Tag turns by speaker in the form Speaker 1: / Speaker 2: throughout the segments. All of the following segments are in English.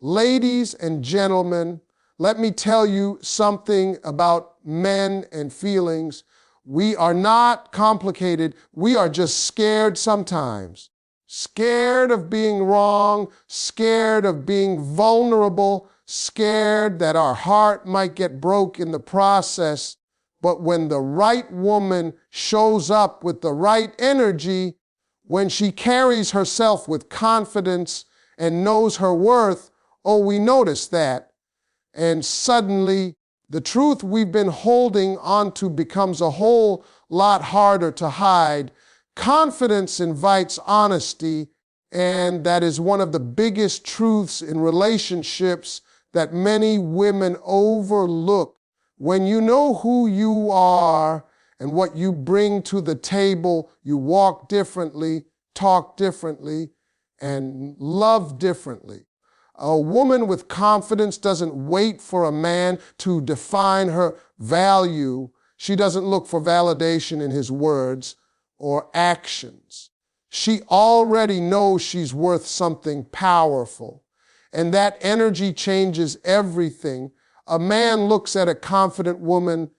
Speaker 1: Ladies and gentlemen, let me tell you something about men and feelings. We are not complicated. We are just scared sometimes. Scared of being wrong, scared of being vulnerable, scared that our heart might get broke in the process. But when the right woman shows up with the right energy, when she carries herself with confidence and knows her worth, oh, we notice that. And suddenly, the truth we've been holding onto becomes a whole lot harder to hide. Confidence invites honesty, and that is one of the biggest truths in relationships that many women overlook. When you know who you are and what you bring to the table, you walk differently, talk differently, and love differently. A woman with confidence doesn't wait for a man to define her value. She doesn't look for validation in his words or actions. She already knows she's worth something powerful, and that energy changes everything. A man looks at a confident woman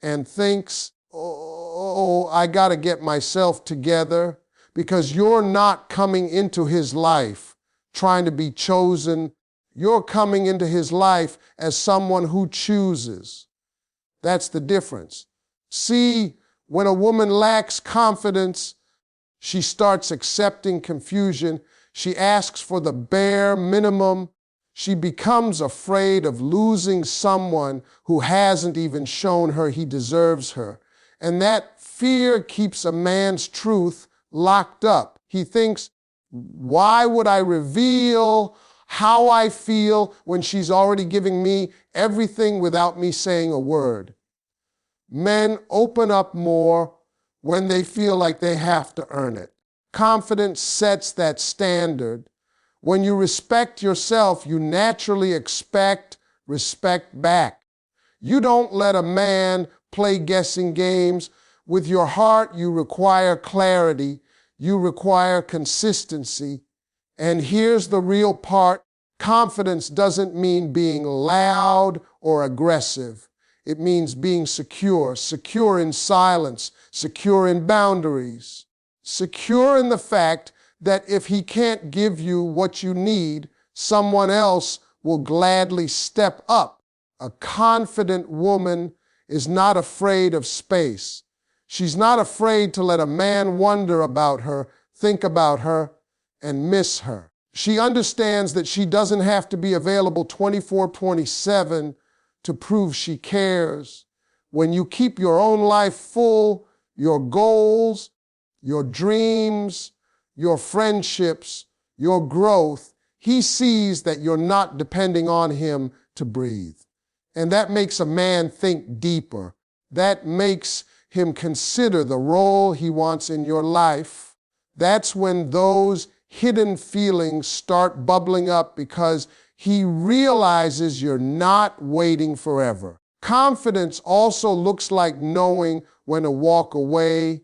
Speaker 1: and thinks, oh, I got to get myself together, because you're not coming into his life trying to be chosen. You're coming into his life as someone who chooses. That's the difference. See, when a woman lacks confidence, she starts accepting confusion. She asks for the bare minimum. She becomes afraid of losing someone who hasn't even shown her he deserves her. And that fear keeps a man's truth locked up. He thinks, why would I reveal how I feel when she's already giving me everything without me saying a word? Men open up more when they feel like they have to earn it. Confidence sets that standard. When you respect yourself, you naturally expect respect back. You don't let a man play guessing games. With your heart, you require clarity. You require consistency. And here's the real part. Confidence doesn't mean being loud or aggressive. It means being secure, secure in silence, secure in boundaries, secure in the fact that if he can't give you what you need, someone else will gladly step up. A confident woman is not afraid of space. She's not afraid to let a man wonder about her, think about her, and miss her. She understands that she doesn't have to be available 24/7 to prove she cares. When you keep your own life full, your goals, your dreams, your friendships, your growth, he sees that you're not depending on him to breathe. And that makes a man think deeper. That makes him consider the role he wants in your life. That's when those hidden feelings start bubbling up, because he realizes you're not waiting forever. Confidence also looks like knowing when to walk away.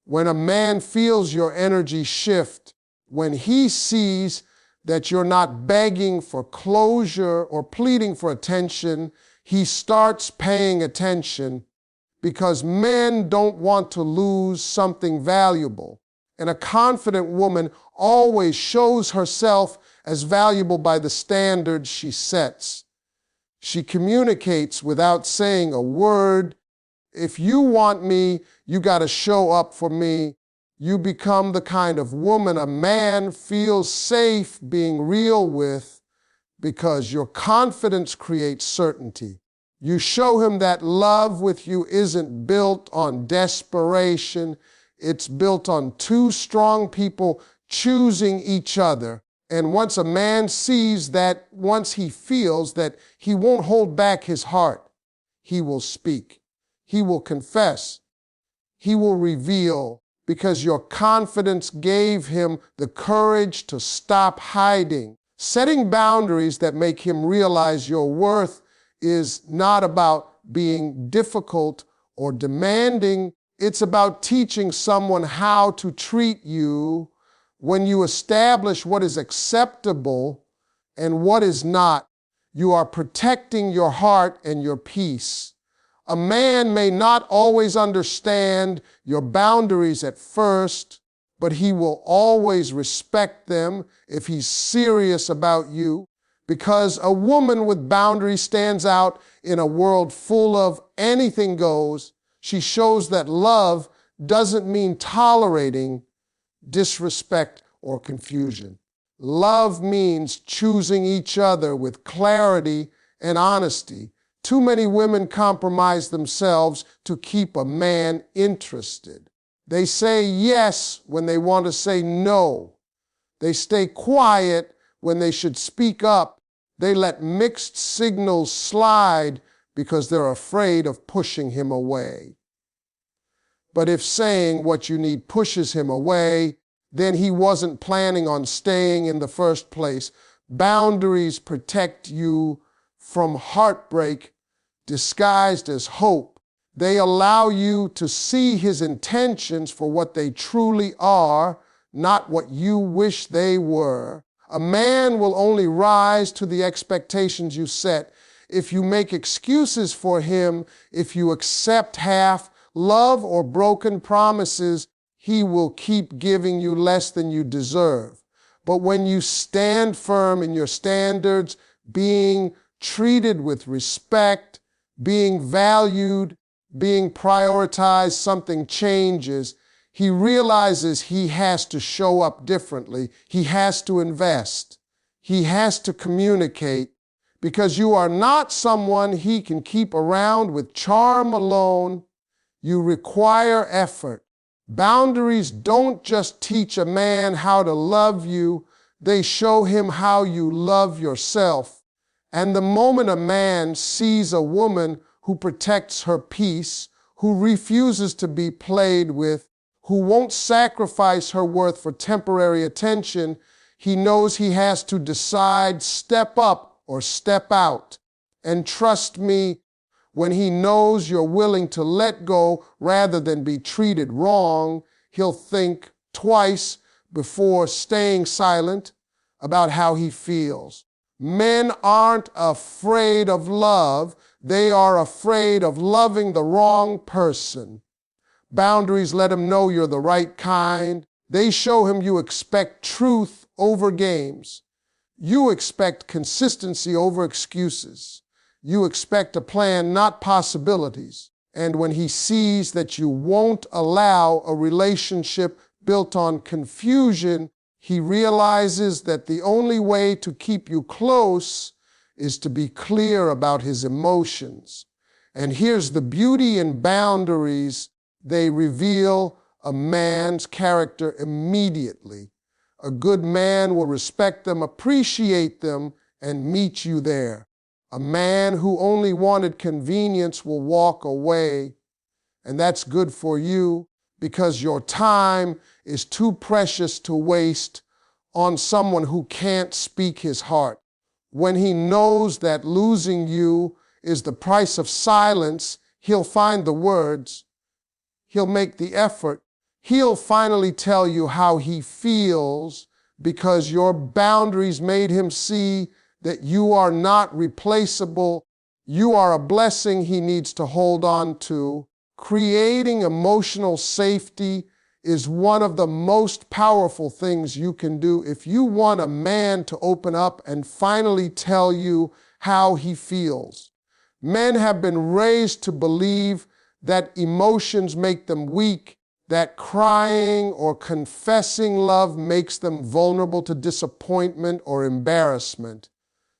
Speaker 1: When a man feels your energy shift, when he sees that you're not begging for closure or pleading for attention, he starts paying attention, because men don't want to lose something valuable. And a confident woman always shows herself as valuable by the standards she sets. She communicates without saying a word. If you want me, you got to show up for me. You become the kind of woman a man feels safe being real with, because your confidence creates certainty. You show him that love with you isn't built on desperation. It's built on two strong people choosing each other. And once a man sees that, once he feels that, he won't hold back his heart. He will speak. He will confess. He will reveal, because your confidence gave him the courage to stop hiding. Setting boundaries that make him realize your worth is not about being difficult or demanding. It's about teaching someone how to treat you. When you establish what is acceptable and what is not. You are protecting your heart and your peace. A man may not always understand your boundaries at first, but he will always respect them if he's serious about you, because a woman with boundaries stands out in a world full of anything goes. She shows that love doesn't mean tolerating disrespect or confusion. Love means choosing each other with clarity and honesty. Too many women compromise themselves to keep a man interested. They say yes when they want to say no. They stay quiet when they should speak up. They let mixed signals slide because they're afraid of pushing him away. But if saying what you need pushes him away, then he wasn't planning on staying in the first place. Boundaries protect you from heartbreak disguised as hope. They allow you to see his intentions for what they truly are, not what you wish they were. A man will only rise to the expectations you set if you make excuses for him, if you accept half love or broken promises. He will keep giving you less than you deserve. But when you stand firm in your standards, being treated with respect, being valued, being prioritized, something changes. He realizes he has to show up differently. He has to invest. He has to communicate, because you are not someone he can keep around with charm alone. You require effort. Boundaries don't just teach a man how to love you, they show him how you love yourself. And the moment a man sees a woman who protects her peace, who refuses to be played with, who won't sacrifice her worth for temporary attention, he knows he has to decide, step up or step out. And trust me, when he knows you're willing to let go rather than be treated wrong, he'll think twice before staying silent about how he feels. Men aren't afraid of love. They are afraid of loving the wrong person. Boundaries let him know you're the right kind. They show him you expect truth over games. You expect consistency over excuses. You expect a plan, not possibilities. And when he sees that you won't allow a relationship built on confusion, he realizes that the only way to keep you close is to be clear about his emotions. And here's the beauty in boundaries. They reveal a man's character immediately. A good man will respect them, appreciate them, and meet you there. A man who only wanted convenience will walk away, and that's good for you because your time is too precious to waste on someone who can't speak his heart. When he knows that losing you is the price of silence, he'll find the words, he'll make the effort, he'll finally tell you how he feels because your boundaries made him see that you are not replaceable. You are a blessing he needs to hold on to. Creating emotional safety is one of the most powerful things you can do if you want a man to open up and finally tell you how he feels. Men have been raised to believe that emotions make them weak, that crying or confessing love makes them vulnerable to disappointment or embarrassment.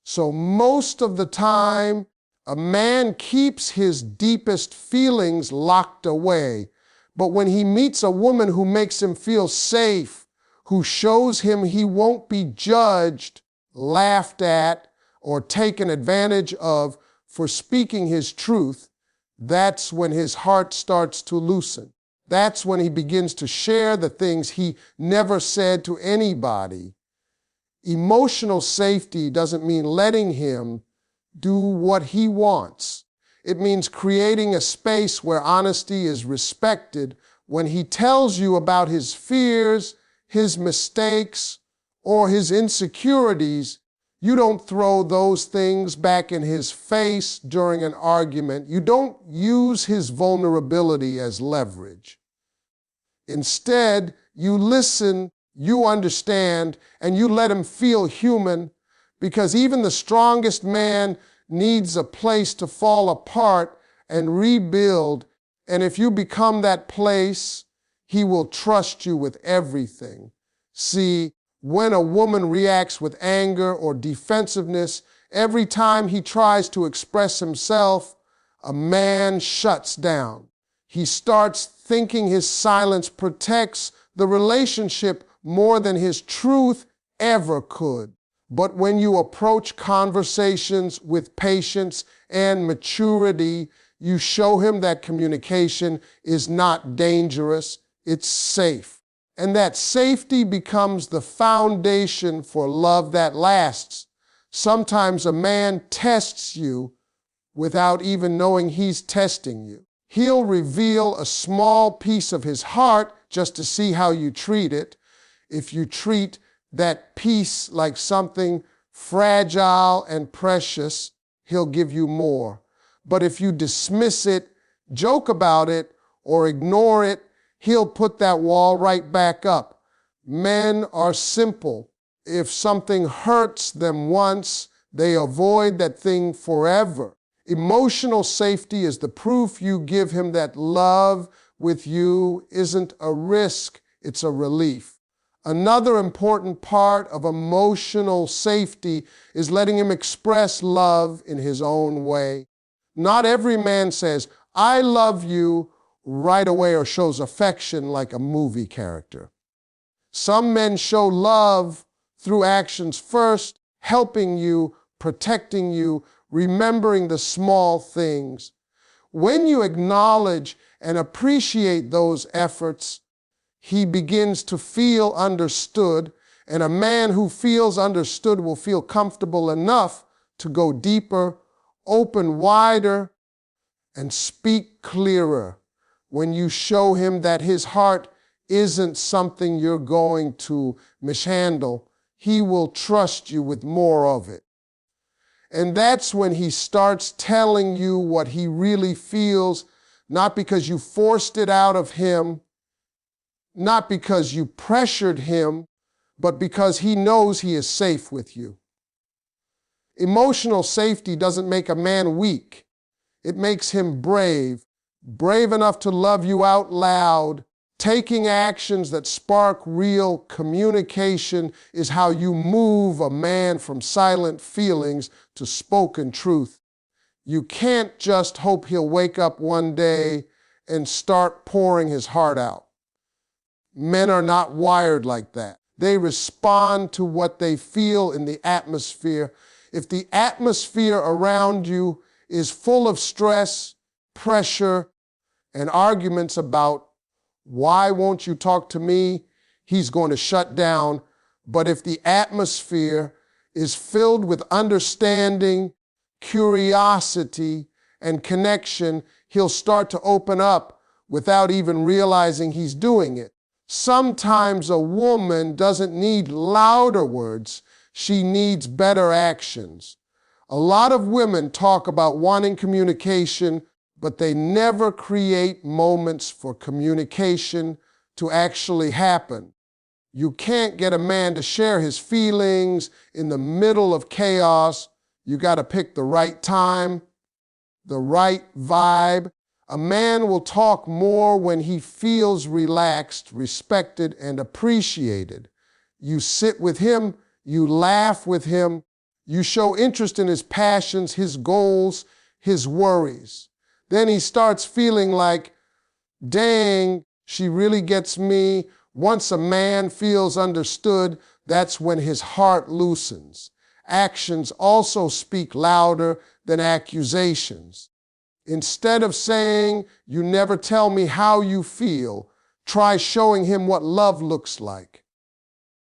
Speaker 1: So most of the time, a man keeps his deepest feelings locked away. But when he meets a woman who makes him feel safe, who shows him he won't be judged, laughed at, or taken advantage of for speaking his truth, that's when his heart starts to loosen. That's when he begins to share the things he never said to anybody. Emotional safety doesn't mean letting him do what he wants. It means creating a space where honesty is respected. When he tells you about his fears, his mistakes, or his insecurities, You don't throw those things back in his face during an argument. You don't use his vulnerability as leverage. Instead, you listen, you understand, and you let him feel human, because even the strongest man needs a place to fall apart and rebuild. And if you become that place, he will trust you with everything. See, when a woman reacts with anger or defensiveness, every time he tries to express himself, a man shuts down. He starts thinking his silence protects the relationship more than his truth ever could. But when you approach conversations with patience and maturity, you show him that communication is not dangerous, it's safe. And that safety becomes the foundation for love that lasts. Sometimes a man tests you without even knowing he's testing you. He'll reveal a small piece of his heart just to see how you treat it. If you treat that piece like something fragile and precious, he'll give you more. But if you dismiss it, joke about it, or ignore it, he'll put that wall right back up. Men are simple. If something hurts them once, they avoid that thing forever. Emotional safety is the proof you give him that love with you isn't a risk, it's a relief. Another important part of emotional safety is letting him express love in his own way. Not every man says, "I love you," right away or shows affection like a movie character. Some men show love through actions first, helping you, protecting you, remembering the small things. When you acknowledge and appreciate those efforts, he begins to feel understood, and a man who feels understood will feel comfortable enough to go deeper, open wider, and speak clearer. When you show him that his heart isn't something you're going to mishandle, he will trust you with more of it. And that's when he starts telling you what he really feels, not because you forced it out of him, not because you pressured him, but because he knows he is safe with you. Emotional safety doesn't make a man weak. It makes him brave enough to love you out loud. Taking actions that spark real communication is how you move a man from silent feelings to spoken truth. You can't just hope he'll wake up one day and start pouring his heart out. Men are not wired like that. They respond to what they feel in the atmosphere. If the atmosphere around you is full of stress, pressure, and arguments about why won't you talk to me, he's going to shut down. But if the atmosphere is filled with understanding, curiosity, and connection, he'll start to open up without even realizing he's doing it. Sometimes a woman doesn't need louder words, she needs better actions. A lot of women talk about wanting communication, but they never create moments for communication to actually happen. You can't get a man to share his feelings in the middle of chaos. You got to pick the right time, the right vibe. A man will talk more when he feels relaxed, respected, and appreciated. You sit with him, you laugh with him, you show interest in his passions, his goals, his worries. Then he starts feeling like, dang, she really gets me. Once a man feels understood, that's when his heart loosens. Actions also speak louder than accusations. Instead of saying, "You never tell me how you feel," try showing him what love looks like.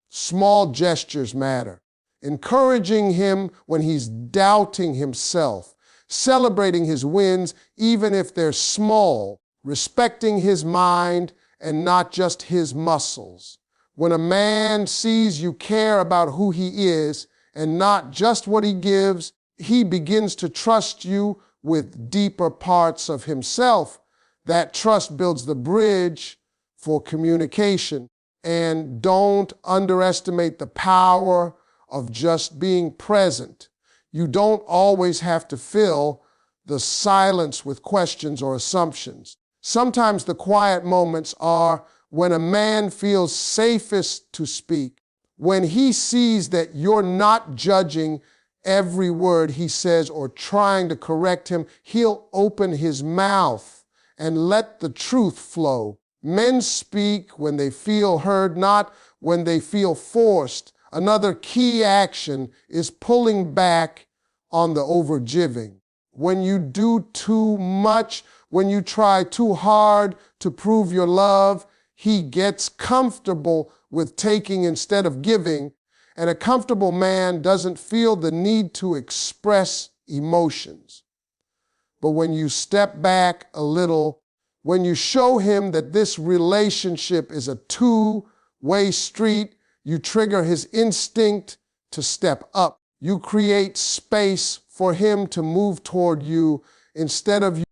Speaker 1: Small gestures matter. Encouraging him when he's doubting himself. Celebrating his wins, even if they're small. Respecting his mind and not just his muscles. When a man sees you care about who he is, and not just what he gives. He begins to trust you with deeper parts of himself. That trust builds the bridge for communication. And don't underestimate the power of just being present. You don't always have to fill the silence with questions or assumptions. Sometimes the quiet moments are when a man feels safest to speak, when he sees that you're not judging every word he says or trying to correct him. He'll open his mouth and let the truth flow. Men speak when they feel heard, not when they feel forced. Another key action is pulling back on the overgiving. When you do too much, when you try too hard to prove your love, he gets comfortable with taking instead of giving, and a comfortable man doesn't feel the need to express emotions. But when you step back a little, when you show him that this relationship is a two-way street, you trigger his instinct to step up. You create space for him to move toward you instead of you